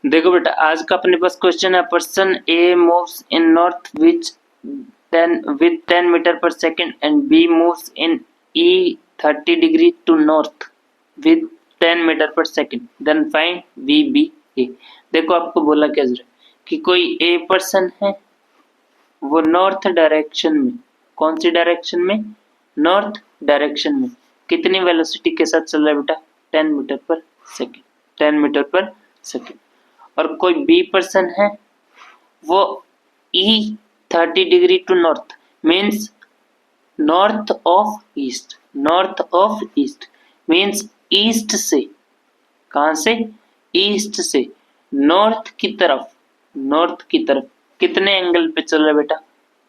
देखो बेटा, आज का अपने पास क्वेश्चन है, person A moves in north which 10 metre per second and B moves in E 30 degree to north with 10 metre per second, then find V B A. देखो आपको बोला क्या जरा कि कोई ए पर्सन है, वो नॉर्थ डायरेक्शन में, कौन सी डायरेक्शन में, नॉर्थ डायरेक्शन में कितनी वेलोसिटी के साथ चल रहा है बेटा, 10 metre per second, 10 metre per second. और कोई बी पर्सन है, वो E 30 degree to north means north of east, north of east means east से, कहां से, ईस्ट से नॉर्थ की तरफ, नॉर्थ की तरफ कितने एंगल पे चल रहा है बेटा,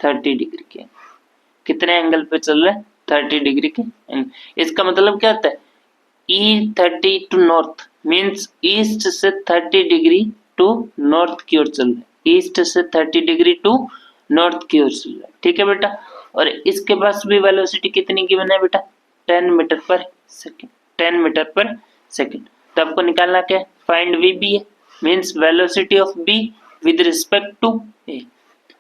30 डिग्री के, कितने एंगल पे चल रहा है, 30 डिग्री के। इसका मतलब क्या होता है, E30 to north means east से 30 डिग्री टू नॉर्थ की ओर चल रहा है, ईस्ट से 30 डिग्री टू नॉर्थ की ओर चल रहा है, ठीक है बेटा। और इसके पास भी वेलोसिटी कितनी गिवन है बेटा, 10 metre per second, 10 metre per second. तो आपको निकालना क्या है, फाइंड वी बी है, means velocity of B with respect to A,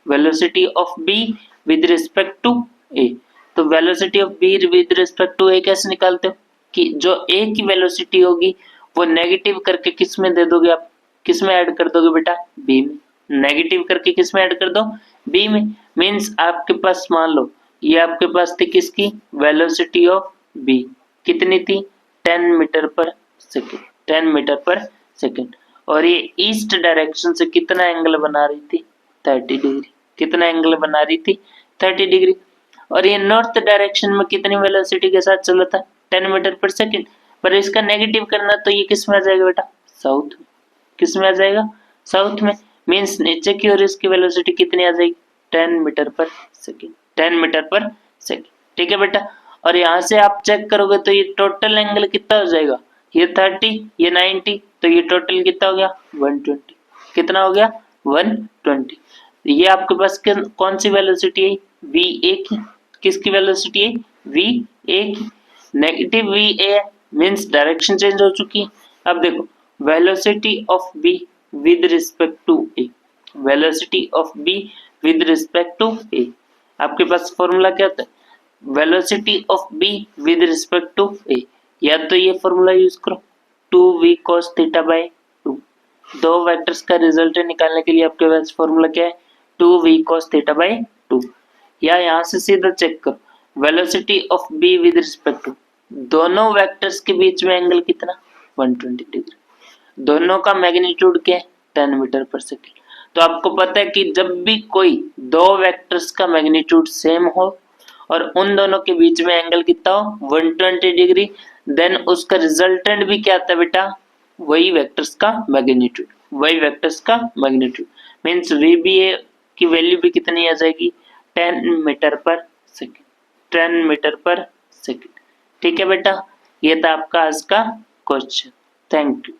velocity of B with respect to A. तो velocity of B with respect to A कैसे निकालते हो कि जो ए की वेलोसिटी होगी वो नेगेटिव करके किस में दे दोगे आप, किस में ऐड कर दोगे बेटा, बी में, नेगेटिव करके किस में ऐड कर दो, बी में। मींस आपके पास मान लो ये आपके पास थी किसकी, वेलोसिटी ऑफ बी कितनी थी, 10 metre per second, 10 metre per second. और ये ईस्ट डायरेक्शन से कितना एंगल बना रही थी, 30 डिग्री, कितना एंगल बना रही थी, 30 डिग्री। और ये नॉर्थ डायरेक्शन में कितनी वेलोसिटी के साथ चला था, 10 मीटर पर सेकेंड। पर इसका नेगेटिव करना तो ये किस में आ जाएगा बेटा, साउथ में, किस में आ जाएगा, साउथ में। मींस नीचे की ओर इसकी वेलोसिटी कितनी आ जाएगी, 10 metre per second, 10 metre per second, ठीक है बेटा। और यहाँ से आप चेक करोगे तो ये टोटल एंगल कितना हो जाएगा, ये 30, ये 90, तो ये टोटल कितना हो गया, 120, कितना हो गया, 120। ये आपके पास कौन सी वेलोसिटी है, वी ए की, किसकी वेलोसिटी है, वी ए की, negative V A means direction change हो चुकी है। अब देखो velocity of B with respect to A, velocity of B with respect to A, आपके पास फॉर्मूला क्या होता है, velocity of B with respect to A, या तो ये फॉर्मूला यूज करो 2v cos थीटा बाय 2, दो वेक्टर्स का रिजल्ट निकालने के लिए आपके पास फॉर्मूला क्या है, 2v cos थीटा बाय 2, या यहाँ से सीधा चेक करो velocity of B with respect to, दोनों वेक्टर्स के बीच में एंगल कितना, 120 डिग्री, दोनों का मैग्नीट्यूड क्या है, 10 मीटर पर सेकेंड। तो आपको पता है कि जब भी कोई दो वेक्टर्स का मैग्नीट्यूड सेम हो और उन दोनों के बीच में एंगल कितना हो, 120 डिग्री, देन उसका रिजल्टेंट भी क्या आता है बेटा, वही वेक्टर्स का मैग्नीट्यूड, वही वेक्टर्स का मैग्नीट्यूड। मींस वीबीए की वैल्यू भी कितनी आ जाएगी, 10 metre per second, 10 metre per second, ठीक है बेटा। ये था आपका आज का क्वेश्चन, थैंक यू।